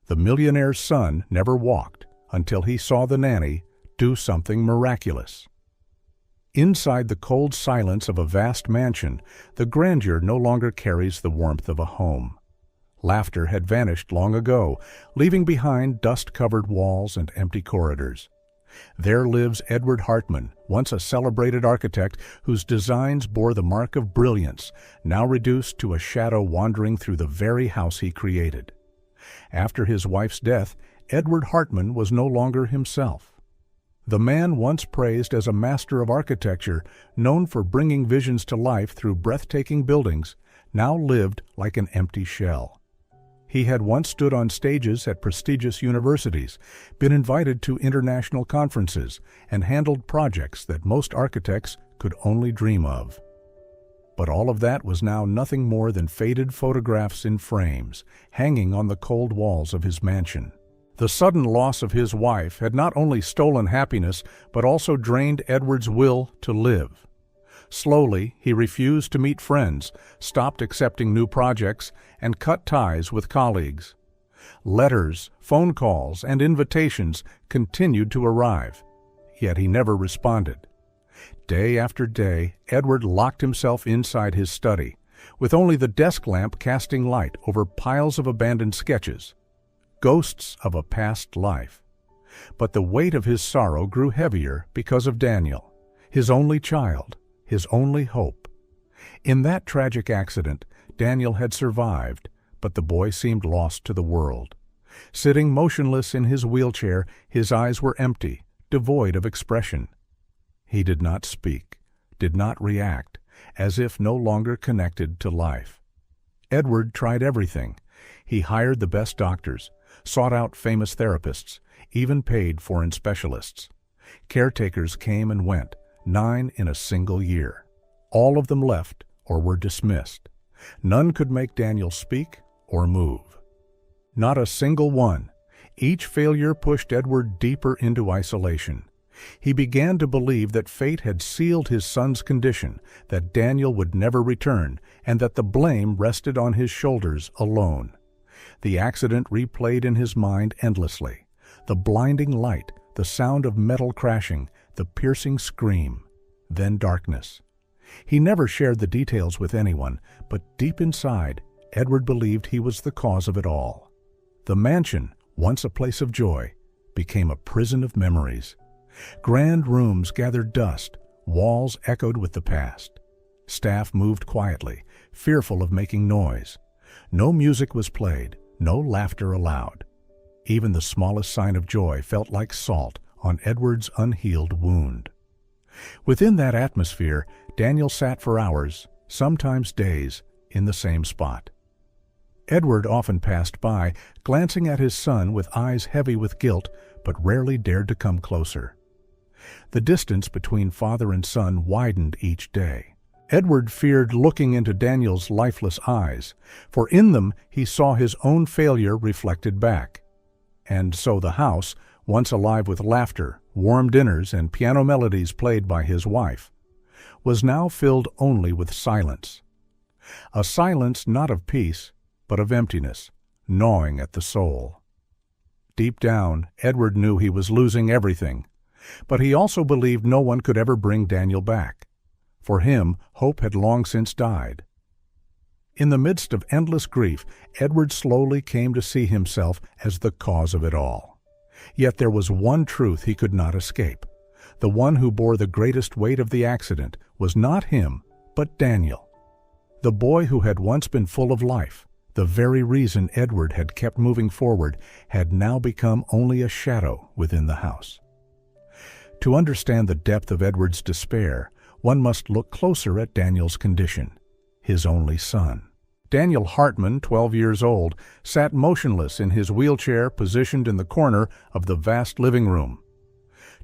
The millionaire's son never walked until he saw the nanny do something miraculous. Inside the cold silence of a vast mansion, the grandeur no longer carries the warmth of a home. Laughter had vanished long ago, leaving behind dust-covered walls and empty corridors. There lives Edward Hartman, once a celebrated architect whose designs bore the mark of brilliance, now reduced to a shadow wandering through the very house he created. After his wife's death, Edward Hartman was no longer himself. The man once praised as a master of architecture, known for bringing visions to life through breathtaking buildings, now lived like an empty shell. He had once stood on stages at prestigious universities, been invited to international conferences, and handled projects that most architects could only dream of. But all of that was now nothing more than faded photographs in frames, hanging on the cold walls of his mansion. The sudden loss of his wife had not only stolen happiness, but also drained Edward's will to live. Slowly, he refused to meet friends, stopped accepting new projects, and cut ties with colleagues. Letters, phone calls, and invitations continued to arrive, yet he never responded. Day after day, Edward locked himself inside his study, with only the desk lamp casting light over piles of abandoned sketches, ghosts of a past life. But the weight of his sorrow grew heavier because of Daniel, his only child, his only hope. In that tragic accident, Daniel had survived, but the boy seemed lost to the world. Sitting motionless in his wheelchair, his eyes were empty, devoid of expression. He did not speak, did not react, as if no longer connected to life. Edward tried everything. He hired the best doctors, sought out famous therapists, even paid foreign specialists. Caretakers came and went, 9 in a single year. All of them left or were dismissed. None could make Daniel speak or move. Not a single one. Each failure pushed Edward deeper into isolation. He began to believe that fate had sealed his son's condition, that Daniel would never return, and that the blame rested on his shoulders alone. The accident replayed in his mind endlessly. The blinding light, the sound of metal crashing, the piercing scream, then darkness. He never shared the details with anyone, but deep inside, Edward believed he was the cause of it all. The mansion, once a place of joy, became a prison of memories. Grand rooms gathered dust, walls echoed with the past. Staff moved quietly, fearful of making noise. No music was played, no laughter allowed. Even the smallest sign of joy felt like salt on Edward's unhealed wound. Within that atmosphere, Daniel sat for hours, sometimes days, in the same spot. Edward often passed by, glancing at his son with eyes heavy with guilt, but rarely dared to come closer. The distance between father and son widened each day. Edward feared looking into Daniel's lifeless eyes, for in them he saw his own failure reflected back. And so the house, once alive with laughter, warm dinners, and piano melodies played by his wife, was now filled only with silence. A silence not of peace, but of emptiness, gnawing at the soul. Deep down, Edward knew he was losing everything, but he also believed no one could ever bring Daniel back. For him, hope had long since died. In the midst of endless grief, Edward slowly came to see himself as the cause of it all. Yet there was one truth he could not escape. The one who bore the greatest weight of the accident was not him, but Daniel. The boy who had once been full of life, the very reason Edward had kept moving forward, had now become only a shadow within the house. To understand the depth of Edward's despair, one must look closer at Daniel's condition, his only son. Daniel Hartman, 12 years old, sat motionless in his wheelchair positioned in the corner of the vast living room.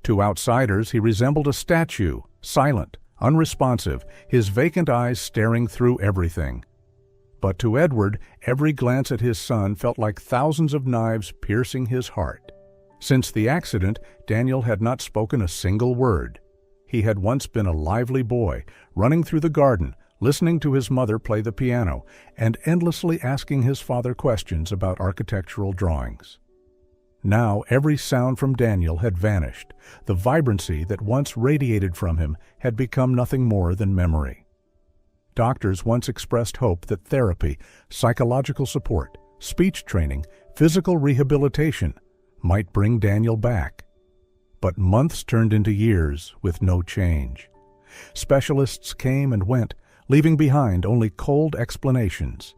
To outsiders, he resembled a statue, silent, unresponsive, his vacant eyes staring through everything. But to Edward, every glance at his son felt like thousands of knives piercing his heart. Since the accident, Daniel had not spoken a single word. He had once been a lively boy, running through the garden, listening to his mother play the piano and endlessly asking his father questions about architectural drawings. Now every sound from Daniel had vanished. The vibrancy that once radiated from him had become nothing more than memory. Doctors once expressed hope that therapy, psychological support, speech training, physical rehabilitation might bring Daniel back. But months turned into years with no change. Specialists came and went, leaving behind only cold explanations.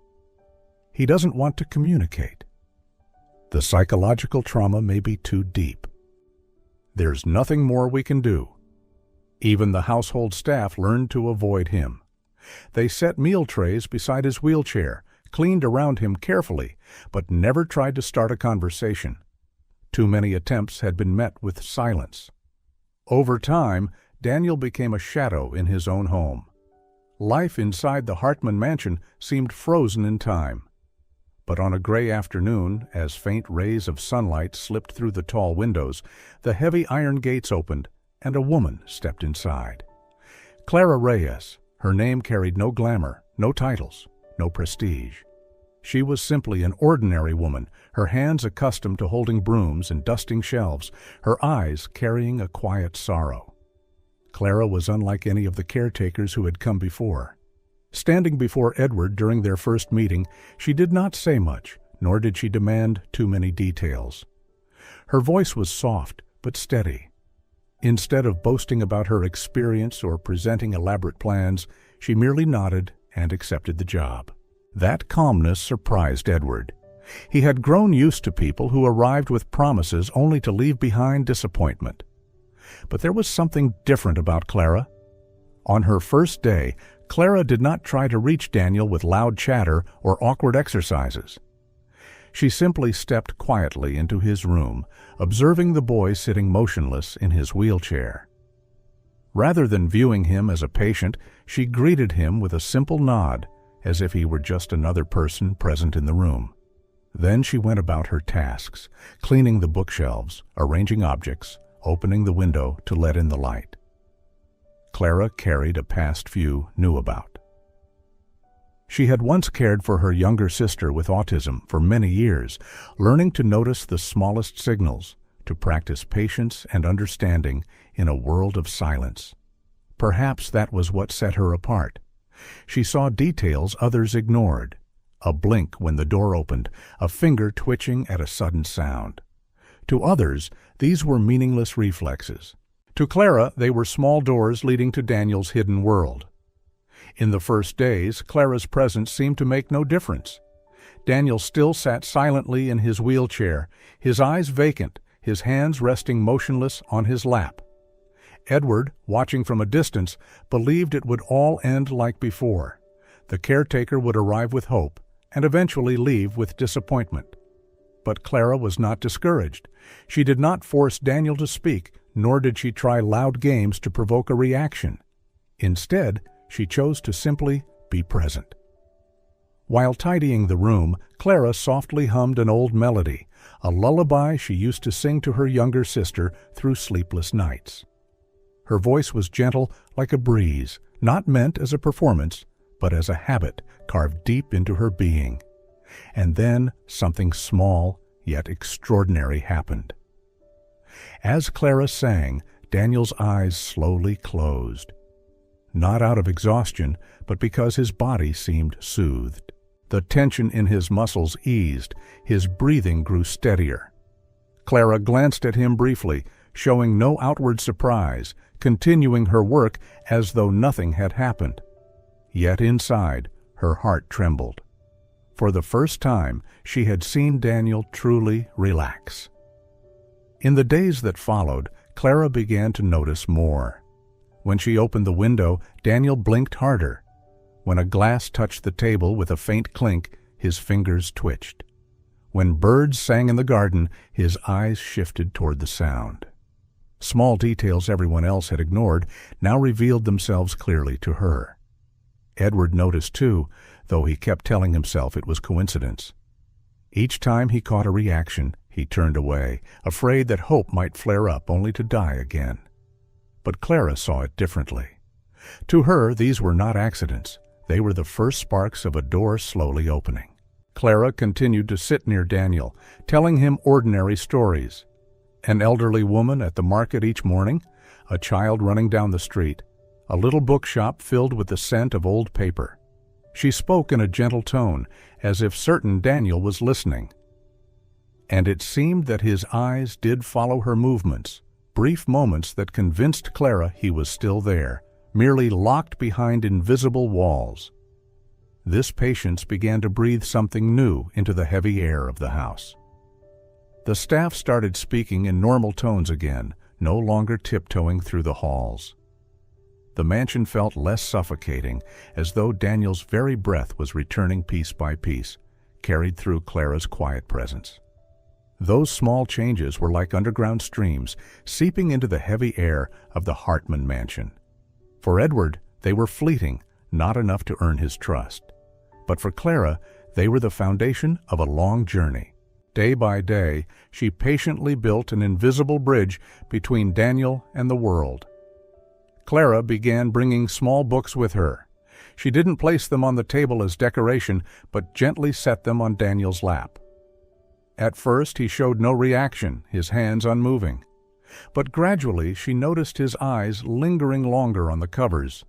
He doesn't want to communicate. The psychological trauma may be too deep. There's nothing more we can do. Even the household staff learned to avoid him. They set meal trays beside his wheelchair, cleaned around him carefully, but never tried to start a conversation. Too many attempts had been met with silence. Over time, Daniel became a shadow in his own home. Life inside the Hartman mansion seemed frozen in time. But on a gray afternoon, as faint rays of sunlight slipped through the tall windows, the heavy iron gates opened, and a woman stepped inside. Clara Reyes. Her name carried no glamour, no titles, no prestige. She was simply an ordinary woman, her hands accustomed to holding brooms and dusting shelves, her eyes carrying a quiet sorrow. Clara was unlike any of the caretakers who had come before. Standing before Edward during their first meeting, she did not say much, nor did she demand too many details. Her voice was soft but steady. Instead of boasting about her experience or presenting elaborate plans, she merely nodded and accepted the job. That calmness surprised Edward. He had grown used to people who arrived with promises only to leave behind disappointment. But there was something different about Clara. On her first day, Clara did not try to reach Daniel with loud chatter or awkward exercises. She simply stepped quietly into his room, observing the boy sitting motionless in his wheelchair. Rather than viewing him as a patient, she greeted him with a simple nod, as if he were just another person present in the room. Then she went about her tasks, cleaning the bookshelves, arranging objects, opening the window to let in the light. Clara carried a past few knew about. She had once cared for her younger sister with autism for many years, learning to notice the smallest signals, to practice patience and understanding in a world of silence. Perhaps that was what set her apart. She saw details others ignored. A blink when the door opened, a finger twitching at a sudden sound. To others, these were meaningless reflexes. To Clara, they were small doors leading to Daniel's hidden world. In the first days, Clara's presence seemed to make no difference. Daniel still sat silently in his wheelchair, his eyes vacant, his hands resting motionless on his lap. Edward, watching from a distance, believed it would all end like before. The caretaker would arrive with hope and eventually leave with disappointment. But Clara was not discouraged. She did not force Daniel to speak, nor did she try loud games to provoke a reaction. Instead, she chose to simply be present. While tidying the room, Clara softly hummed an old melody, a lullaby she used to sing to her younger sister through sleepless nights. Her voice was gentle like a breeze, not meant as a performance, but as a habit carved deep into her being. And then something small yet extraordinary happened. As Clara sang, Daniel's eyes slowly closed. Not out of exhaustion, but because his body seemed soothed. The tension in his muscles eased, his breathing grew steadier. Clara glanced at him briefly, showing no outward surprise, continuing her work as though nothing had happened. Yet inside, her heart trembled. For the first time, she had seen Daniel truly relax. In the days that followed, Clara began to notice more. When she opened the window, Daniel blinked harder. When a glass touched the table with a faint clink, his fingers twitched. When birds sang in the garden, his eyes shifted toward the sound. Small details everyone else had ignored now revealed themselves clearly to her. Edward noticed too, though he kept telling himself it was coincidence. Each time he caught a reaction, he turned away, afraid that hope might flare up only to die again. But Clara saw it differently. To her, these were not accidents. They were the first sparks of a door slowly opening. Clara continued to sit near Daniel, telling him ordinary stories. An elderly woman at the market each morning, a child running down the street, a little bookshop filled with the scent of old paper. She spoke in a gentle tone, as if certain Daniel was listening. And it seemed that his eyes did follow her movements, brief moments that convinced Clara he was still there, merely locked behind invisible walls. This patience began to breathe something new into the heavy air of the house. The staff started speaking in normal tones again, no longer tiptoeing through the halls. The mansion felt less suffocating, as though Daniel's very breath was returning piece by piece, carried through Clara's quiet presence. Those small changes were like underground streams seeping into the heavy air of the Hartman mansion. For Edward, they were fleeting, not enough to earn his trust. But for Clara, they were the foundation of a long journey. Day by day, she patiently built an invisible bridge between Daniel and the world. Clara began bringing small books with her. She didn't place them on the table as decoration, but gently set them on Daniel's lap. At first, he showed no reaction, his hands unmoving. But gradually, she noticed his eyes lingering longer on the covers.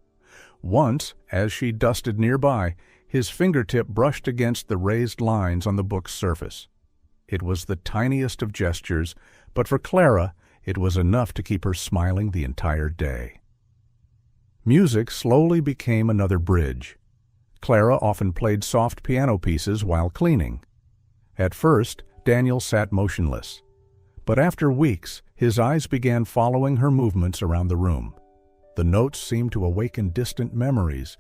Once, as she dusted nearby, his fingertip brushed against the raised lines on the book's surface. It was the tiniest of gestures, but for Clara, it was enough to keep her smiling the entire day. Music slowly became another bridge. Clara often played soft piano pieces while cleaning. At first, Daniel sat motionless, but after weeks, his eyes began following her movements around the room. The notes seemed to awaken distant memories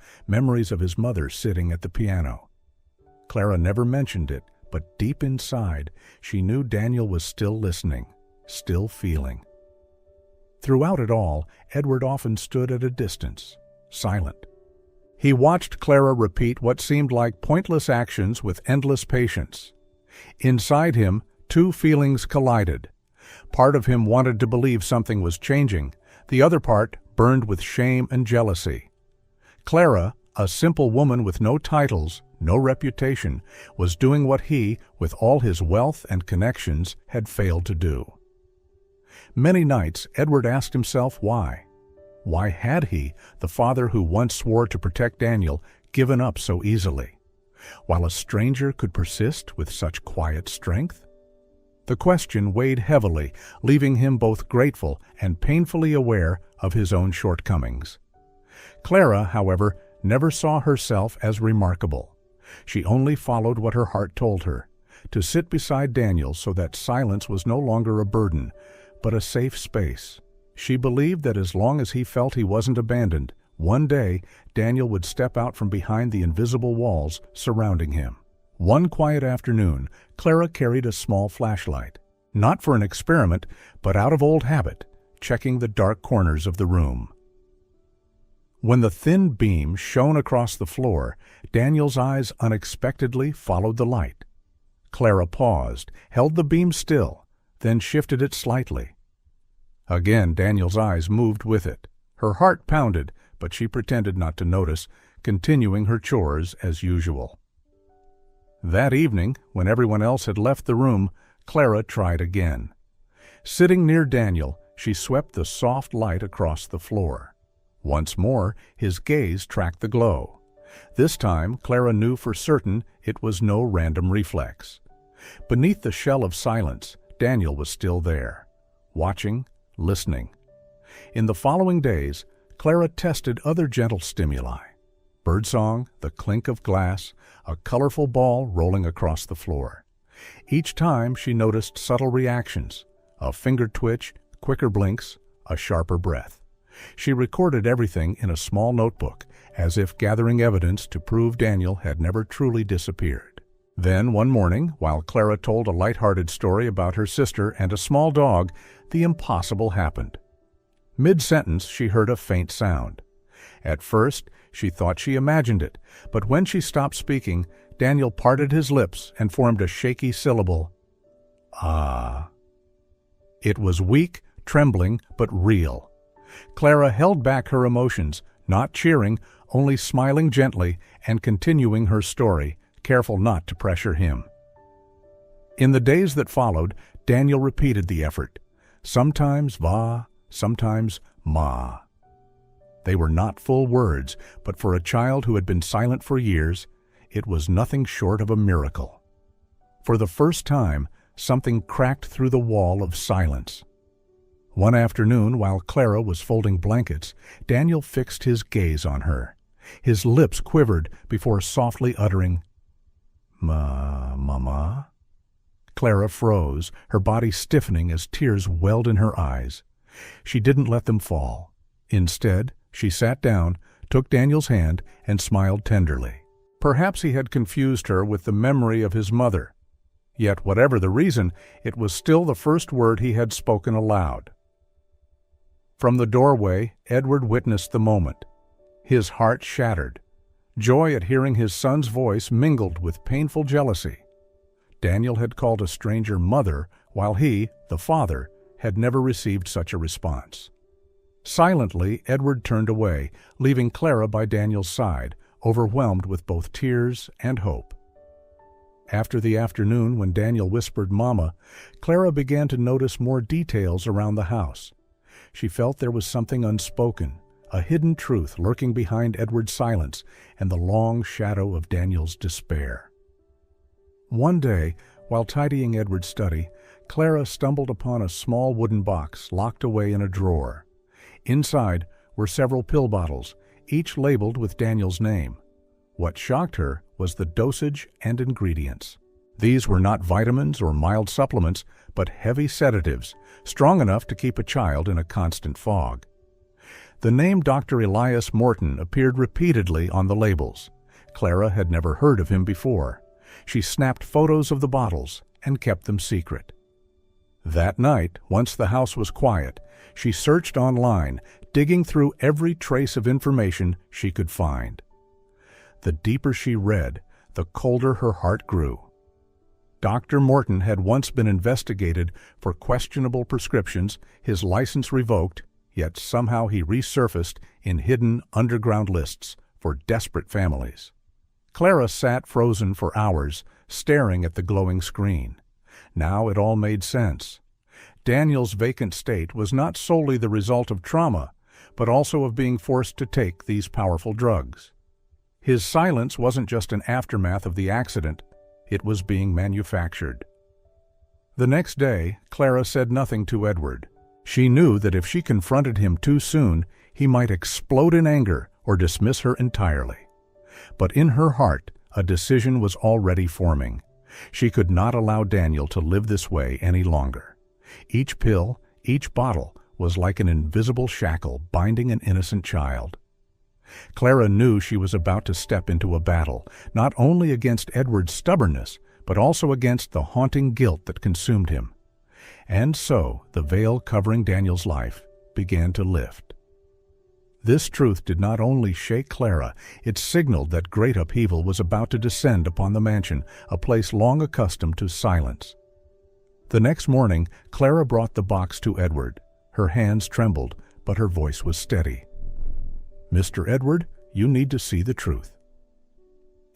of his mother sitting at the piano. Clara never mentioned it, but deep inside, she knew Daniel was still listening, still feeling. Throughout it all, Edward often stood at a distance, silent. He watched Clara repeat what seemed like pointless actions with endless patience. Inside him, two feelings collided. Part of him wanted to believe something was changing. The other part burned with shame and jealousy. Clara, a simple woman with no titles, no reputation, was doing what he, with all his wealth and connections, had failed to do. Many nights, Edward asked himself why. Why had he, the father who once swore to protect Daniel, given up so easily, while a stranger could persist with such quiet strength? The question weighed heavily, leaving him both grateful and painfully aware of his own shortcomings. Clara, however, never saw herself as remarkable. She only followed what her heart told her, to sit beside Daniel so that silence was no longer a burden, but a safe space. She believed that as long as he felt he wasn't abandoned, one day Daniel would step out from behind the invisible walls surrounding him. One quiet afternoon, Clara carried a small flashlight, not for an experiment, but out of old habit, checking the dark corners of the room. When the thin beam shone across the floor, Daniel's eyes unexpectedly followed the light. Clara paused, held the beam still, then shifted it slightly. Again, Daniel's eyes moved with it. Her heart pounded, but she pretended not to notice, continuing her chores as usual. That evening, when everyone else had left the room, Clara tried again. Sitting near Daniel, she swept the soft light across the floor. Once more, his gaze tracked the glow. This time, Clara knew for certain it was no random reflex. Beneath the shell of silence, Daniel was still there, watching, listening. In the following days, Clara tested other gentle stimuli. Birdsong, the clink of glass, a colorful ball rolling across the floor. Each time she noticed subtle reactions, a finger twitch, quicker blinks, a sharper breath. She recorded everything in a small notebook, as if gathering evidence to prove Daniel had never truly disappeared. Then, one morning, while Clara told a light-hearted story about her sister and a small dog, the impossible happened. Mid-sentence, she heard a faint sound. At first, she thought she imagined it, but when she stopped speaking, Daniel parted his lips and formed a shaky syllable. Ah. It was weak, trembling, but real. Clara held back her emotions, not cheering, only smiling gently and continuing her story, careful not to pressure him. In the days that followed, Daniel repeated the effort, sometimes va, sometimes ma. They were not full words, but for a child who had been silent for years, it was nothing short of a miracle. For the first time, something cracked through the wall of silence. One afternoon, while Clara was folding blankets, Daniel fixed his gaze on her. His lips quivered before softly uttering, Mama? Clara froze, her body stiffening as tears welled in her eyes. She didn't let them fall. Instead, she sat down, took Daniel's hand, and smiled tenderly. Perhaps he had confused her with the memory of his mother. Yet, whatever the reason, it was still the first word he had spoken aloud. From the doorway, Edward witnessed the moment. His heart shattered. Joy at hearing his son's voice mingled with painful jealousy. Daniel had called a stranger mother, while he, the father, had never received such a response. Silently, Edward turned away, leaving Clara by Daniel's side, overwhelmed with both tears and hope. After the afternoon when Daniel whispered Mama, Clara began to notice more details around the house. She felt there was something unspoken, a hidden truth lurking behind Edward's silence and the long shadow of Daniel's despair. One day, while tidying Edward's study, Clara stumbled upon a small wooden box locked away in a drawer. Inside were several pill bottles, each labeled with Daniel's name. What shocked her was the dosage and ingredients. These were not vitamins or mild supplements, but heavy sedatives, strong enough to keep a child in a constant fog. The name Dr. Elias Morton appeared repeatedly on the labels. Clara had never heard of him before. She snapped photos of the bottles and kept them secret. That night, once the house was quiet, she searched online, digging through every trace of information she could find. The deeper she read, the colder her heart grew. Dr. Morton had once been investigated for questionable prescriptions, his license revoked, yet somehow he resurfaced in hidden underground lists for desperate families. Clara sat frozen for hours, staring at the glowing screen. Now it all made sense. Daniel's vacant state was not solely the result of trauma, but also of being forced to take these powerful drugs. His silence wasn't just an aftermath of the accident, it was being manufactured. The next day, Clara said nothing to Edward. She knew that if she confronted him too soon, he might explode in anger or dismiss her entirely. But in her heart, a decision was already forming. She could not allow Daniel to live this way any longer. Each pill, each bottle, was like an invisible shackle binding an innocent child. Clara knew she was about to step into a battle, not only against Edward's stubbornness, but also against the haunting guilt that consumed him. And so, the veil covering Daniel's life began to lift. This truth did not only shake Clara, it signaled that great upheaval was about to descend upon the mansion, a place long accustomed to silence. The next morning, Clara brought the box to Edward. Her hands trembled, but her voice was steady. "Mr. Edward, you need to see the truth."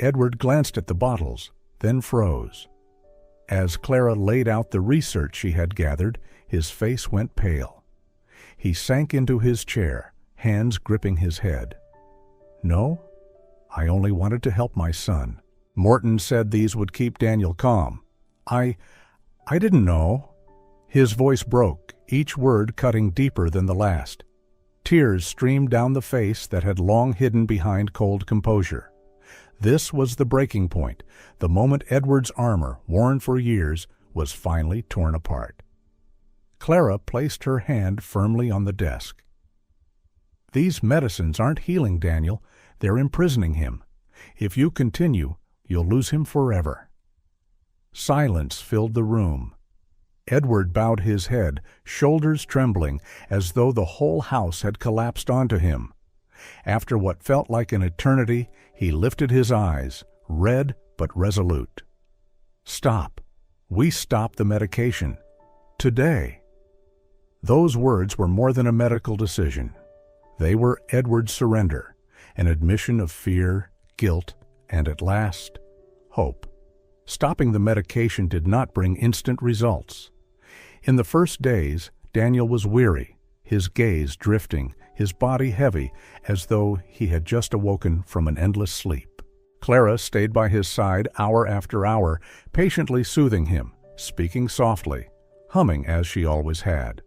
Edward glanced at the bottles, then froze. As Clara laid out the research she had gathered, his face went pale. He sank into his chair, hands gripping his head. "No, I only wanted to help my son. Morton said these would keep Daniel calm. I didn't know." His voice broke, each word cutting deeper than the last. Tears streamed down the face that had long hidden behind cold composure. This was the breaking point, the moment Edward's armor, worn for years, was finally torn apart. Clara placed her hand firmly on the desk. "These medicines aren't healing Daniel, they're imprisoning him. If you continue, you'll lose him forever." Silence filled the room. Edward bowed his head, shoulders trembling, as though the whole house had collapsed onto him. After what felt like an eternity, he lifted his eyes, red but resolute. "Stop. We stop the medication. Today." Those words were more than a medical decision. They were Edward's surrender, an admission of fear, guilt, and at last, hope. Stopping the medication did not bring instant results. In the first days, Daniel was weary, his gaze drifting, his body heavy, as though he had just awoken from an endless sleep. Clara stayed by his side hour after hour, patiently soothing him, speaking softly, humming as she always had.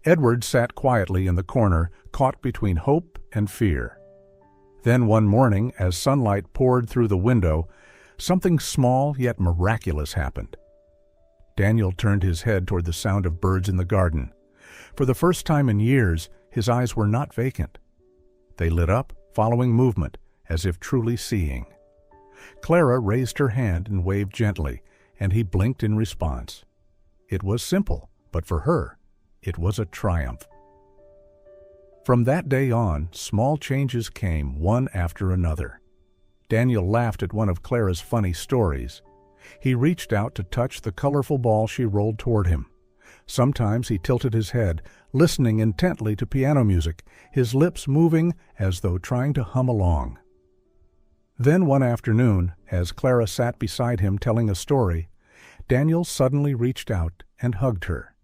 Edward sat quietly in the corner, caught between hope and fear. Then one morning, as sunlight poured through the window, something small yet miraculous happened. Daniel turned his head toward the sound of birds in the garden. For the first time in years, his eyes were not vacant. They lit up, following movement, as if truly seeing. Clara raised her hand and waved gently, and he blinked in response. It was simple, but for her, it was a triumph. From that day on, small changes came, one after another. Daniel laughed at one of Clara's funny stories. He reached out to touch the colorful ball she rolled toward him. Sometimes he tilted his head, listening intently to piano music, his lips moving as though trying to hum along. Then one afternoon, as Clara sat beside him telling a story, Daniel suddenly reached out and hugged her.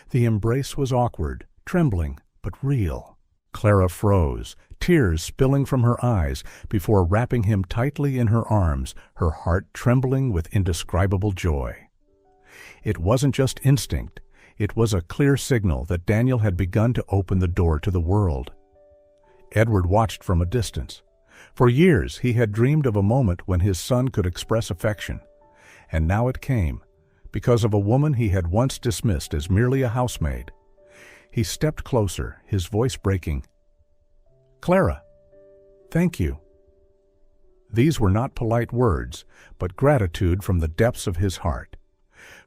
The embrace was awkward, trembling, but real. Clara froze, tears spilling from her eyes, before wrapping him tightly in her arms, her heart trembling with indescribable joy. It wasn't just instinct. It was a clear signal that Daniel had begun to open the door to the world. Edward watched from a distance. For years he had dreamed of a moment when his son could express affection, and now it came, because of a woman he had once dismissed as merely a housemaid. He stepped closer, his voice breaking. "Clara, thank you." These were not polite words, but gratitude from the depths of his heart.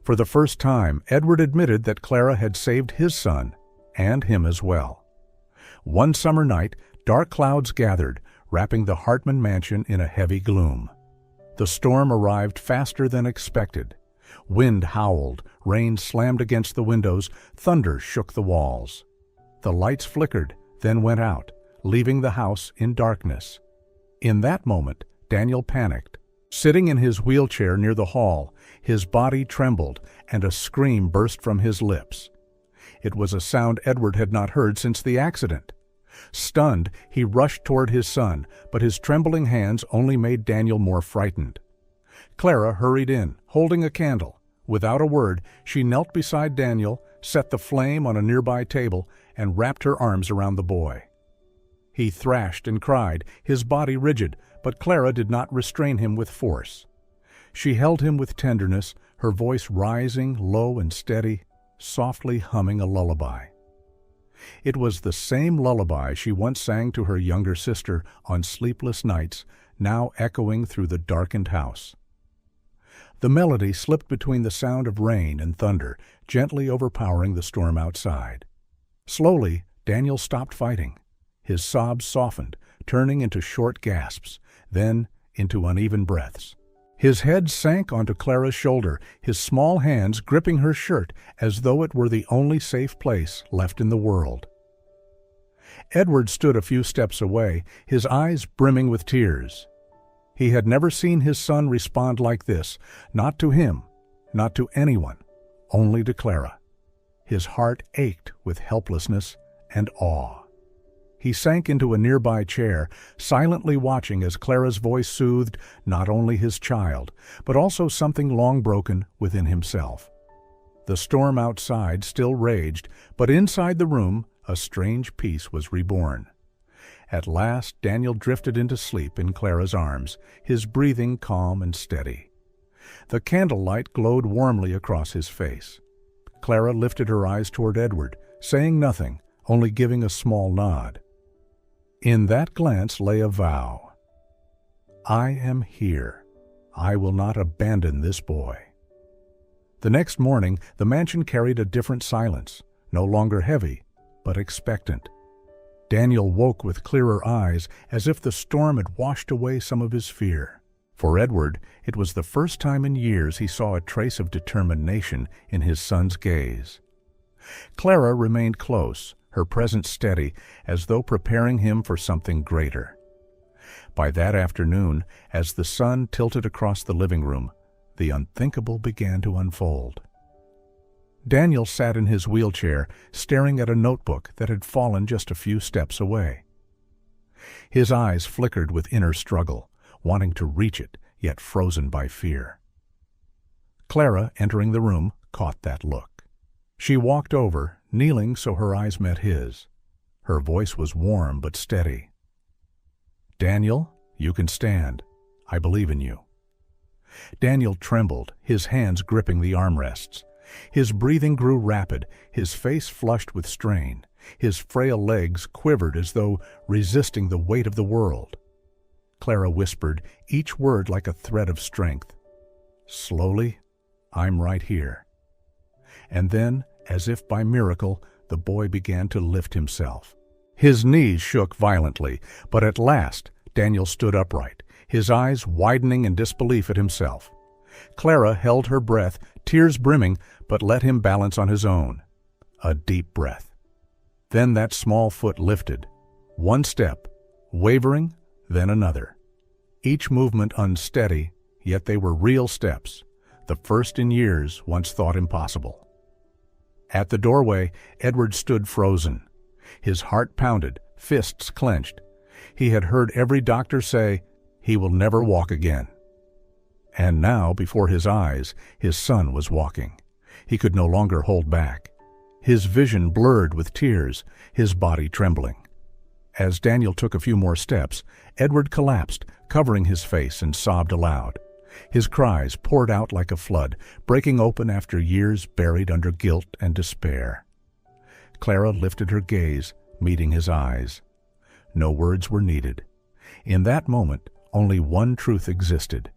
For the first time, Edward admitted that Clara had saved his son, and him as well. One summer night, dark clouds gathered, wrapping the Hartman mansion in a heavy gloom. The storm arrived faster than expected. Wind howled, rain slammed against the windows, thunder shook the walls. The lights flickered, then went out, leaving the house in darkness. In that moment, Daniel panicked. Sitting in his wheelchair near the hall, his body trembled, and a scream burst from his lips. It was a sound Edward had not heard since the accident. Stunned, he rushed toward his son, but his trembling hands only made Daniel more frightened. Clara hurried in, holding a candle. Without a word, she knelt beside Daniel, set the flame on a nearby table, and wrapped her arms around the boy. He thrashed and cried, his body rigid, but Clara did not restrain him with force. She held him with tenderness, her voice rising, low and steady, softly humming a lullaby. It was the same lullaby she once sang to her younger sister on sleepless nights, now echoing through the darkened house. The melody slipped between the sound of rain and thunder, gently overpowering the storm outside. Slowly, Daniel stopped fighting. His sobs softened, turning into short gasps, then into uneven breaths. His head sank onto Clara's shoulder, his small hands gripping her shirt as though it were the only safe place left in the world. Edward stood a few steps away, his eyes brimming with tears. He had never seen his son respond like this, not to him, not to anyone, only to Clara. His heart ached with helplessness and awe. He sank into a nearby chair, silently watching as Clara's voice soothed not only his child, but also something long broken within himself. The storm outside still raged, but inside the room a strange peace was reborn. At last Daniel drifted into sleep in Clara's arms, his breathing calm and steady. The candlelight glowed warmly across his face. Clara lifted her eyes toward Edward, saying nothing, only giving a small nod. In that glance lay a vow. I am here. I will not abandon this boy. The next morning, the mansion carried a different silence, no longer heavy, but expectant. Daniel woke with clearer eyes, as if the storm had washed away some of his fear. For Edward, it was the first time in years he saw a trace of determination in his son's gaze. Clara remained close, her presence steady, as though preparing him for something greater. By that afternoon, as the sun tilted across the living room, the unthinkable began to unfold. Daniel sat in his wheelchair, staring at a notebook that had fallen just a few steps away. His eyes flickered with inner struggle, wanting to reach it, yet frozen by fear. Clara, entering the room, caught that look. She walked over, kneeling so her eyes met his. Her voice was warm but steady. "Daniel, you can stand. I believe in you." Daniel trembled, his hands gripping the armrests. His breathing grew rapid, his face flushed with strain. His frail legs quivered as though resisting the weight of the world. Clara whispered, each word like a thread of strength. "Slowly, I'm right here." And then, as if by miracle, the boy began to lift himself. His knees shook violently, but at last Daniel stood upright, his eyes widening in disbelief at himself. Clara held her breath, tears brimming, but let him balance on his own. A deep breath. Then that small foot lifted. One step, wavering, then another. Each movement unsteady, yet they were real steps, the first in years once thought impossible. At the doorway, Edward stood frozen. His heart pounded, fists clenched. He had heard every doctor say, "He will never walk again." And now, before his eyes, his son was walking. He could no longer hold back. His vision blurred with tears, his body trembling. As Daniel took a few more steps, Edward collapsed, covering his face, and sobbed aloud. His cries poured out like a flood, breaking open after years buried under guilt and despair. Clara lifted her gaze, meeting his eyes. No words were needed. In that moment, only one truth existed.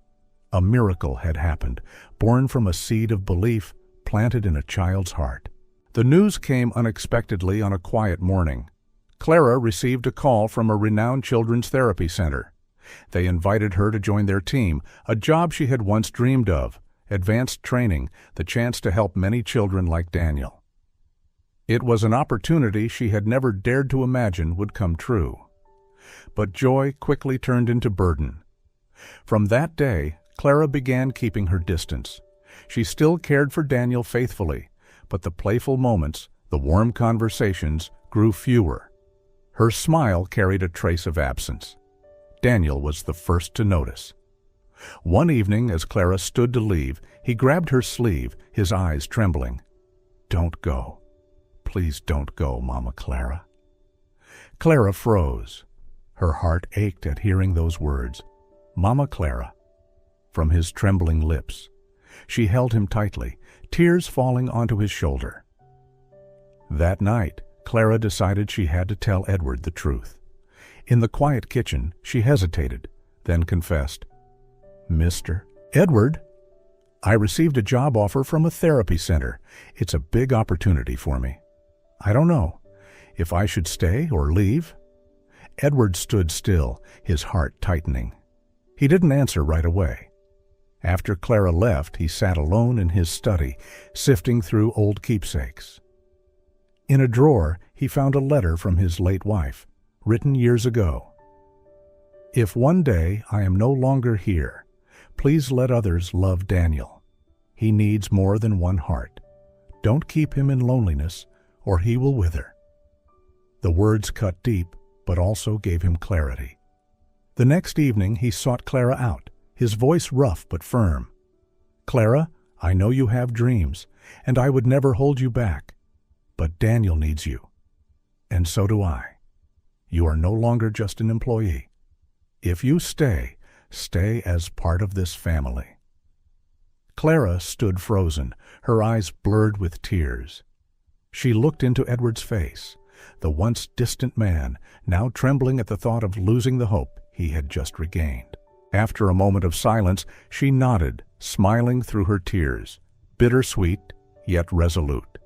A miracle had happened, born from a seed of belief planted in a child's heart. The news came unexpectedly on a quiet morning. Clara received a call from a renowned children's therapy center. They invited her to join their team, a job she had once dreamed of, advanced training, the chance to help many children like Daniel. It was an opportunity she had never dared to imagine would come true. But joy quickly turned into burden. From that day, Clara began keeping her distance. She still cared for Daniel faithfully, but the playful moments, the warm conversations, grew fewer. Her smile carried a trace of absence. Daniel was the first to notice. One evening, as Clara stood to leave, he grabbed her sleeve, his eyes trembling. "Don't go. Please don't go, Mama Clara." Clara froze. Her heart ached at hearing those words, "Mama Clara," from his trembling lips. She held him tightly, tears falling onto his shoulder. That night, Clara decided she had to tell Edward the truth. In the quiet kitchen, she hesitated, then confessed, "Mr. Edward, I received a job offer from a therapy center. It's a big opportunity for me. I don't know if I should stay or leave." Edward stood still, his heart tightening. He didn't answer right away. After Clara left, he sat alone in his study, sifting through old keepsakes. In a drawer, he found a letter from his late wife, written years ago. "If one day I am no longer here, please let others love Daniel. He needs more than one heart. Don't keep him in loneliness, or he will wither." The words cut deep, but also gave him clarity. The next evening he sought Clara out, his voice rough but firm. "Clara, I know you have dreams, and I would never hold you back. But Daniel needs you. And so do I. You are no longer just an employee. If you stay, stay as part of this family." Clara stood frozen, her eyes blurred with tears. She looked into Edward's face, the once distant man, now trembling at the thought of losing the hope he had just regained. After a moment of silence, she nodded, smiling through her tears, bittersweet yet resolute.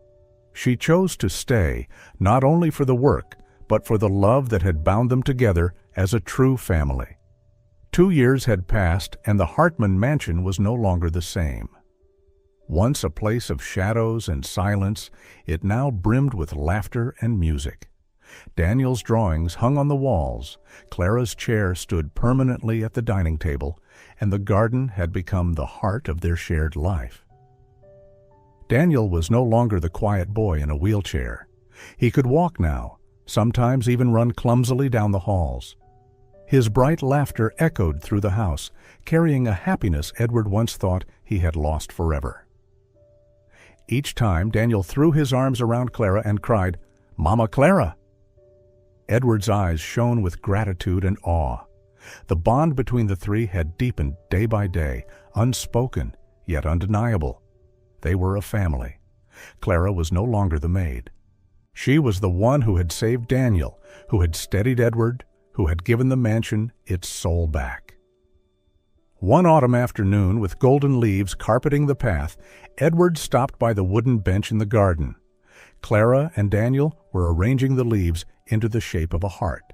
She chose to stay, not only for the work, but for the love that had bound them together as a true family. 2 years had passed, and the Hartman mansion was no longer the same. Once a place of shadows and silence, it now brimmed with laughter and music. Daniel's drawings hung on the walls, Clara's chair stood permanently at the dining table, and the garden had become the heart of their shared life. Daniel was no longer the quiet boy in a wheelchair. He could walk now, sometimes even run clumsily down the halls. His bright laughter echoed through the house, carrying a happiness Edward once thought he had lost forever. Each time, Daniel threw his arms around Clara and cried, "Mama Clara!" Edward's eyes shone with gratitude and awe. The bond between the three had deepened day by day, unspoken, yet undeniable. They were a family. Clara was no longer the maid. She was the one who had saved Daniel, who had steadied Edward, who had given the mansion its soul back. One autumn afternoon, with golden leaves carpeting the path, Edward stopped by the wooden bench in the garden. Clara and Daniel were arranging the leaves into the shape of a heart.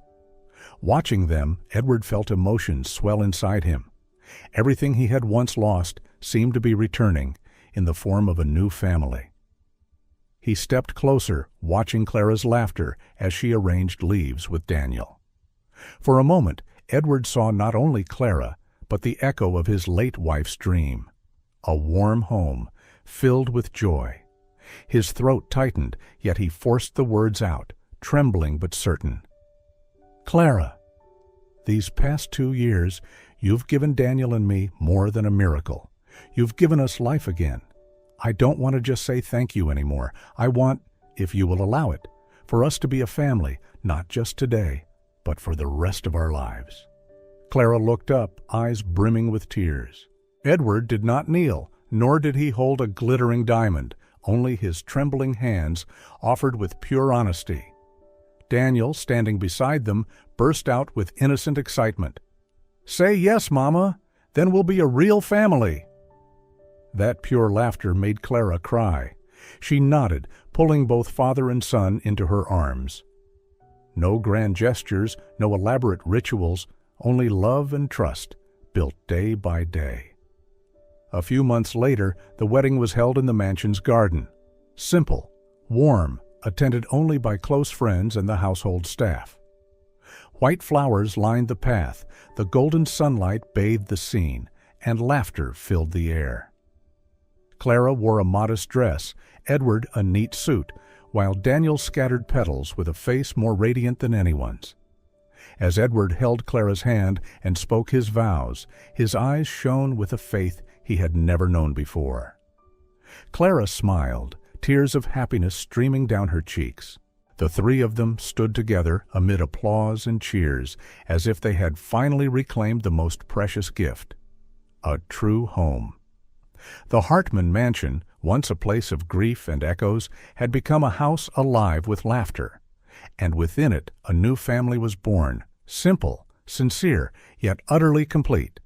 Watching them, Edward felt emotions swell inside him. Everything he had once lost seemed to be returning in the form of a new family. He stepped closer, watching Clara's laughter as she arranged leaves with Daniel. For a moment, Edward saw not only Clara, but the echo of his late wife's dream. A warm home, filled with joy. His throat tightened, yet he forced the words out, trembling but certain. "Clara, these past 2 years, you've given Daniel and me more than a miracle. You've given us life again. I don't want to just say thank you anymore. I want, if you will allow it, for us to be a family, not just today, but for the rest of our lives." Clara looked up, eyes brimming with tears. Edward did not kneel, nor did he hold a glittering diamond. Only his trembling hands offered with pure honesty. Daniel, standing beside them, burst out with innocent excitement. "Say yes, Mama, then we'll be a real family." That pure laughter made Clara cry. She nodded, pulling both father and son into her arms. No grand gestures, no elaborate rituals, only love and trust, built day by day. A few months later, the wedding was held in the mansion's garden. Simple, warm, attended only by close friends and the household staff. White flowers lined the path, the golden sunlight bathed the scene, and laughter filled the air. Clara wore a modest dress, Edward a neat suit, while Daniel scattered petals with a face more radiant than anyone's. As Edward held Clara's hand and spoke his vows, his eyes shone with a faith he had never known before. Clara smiled, tears of happiness streaming down her cheeks. The three of them stood together amid applause and cheers, as if they had finally reclaimed the most precious gift, a true home. The Hartman mansion, once a place of grief and echoes, had become a house alive with laughter. And within it a new family was born, simple, sincere, yet utterly complete.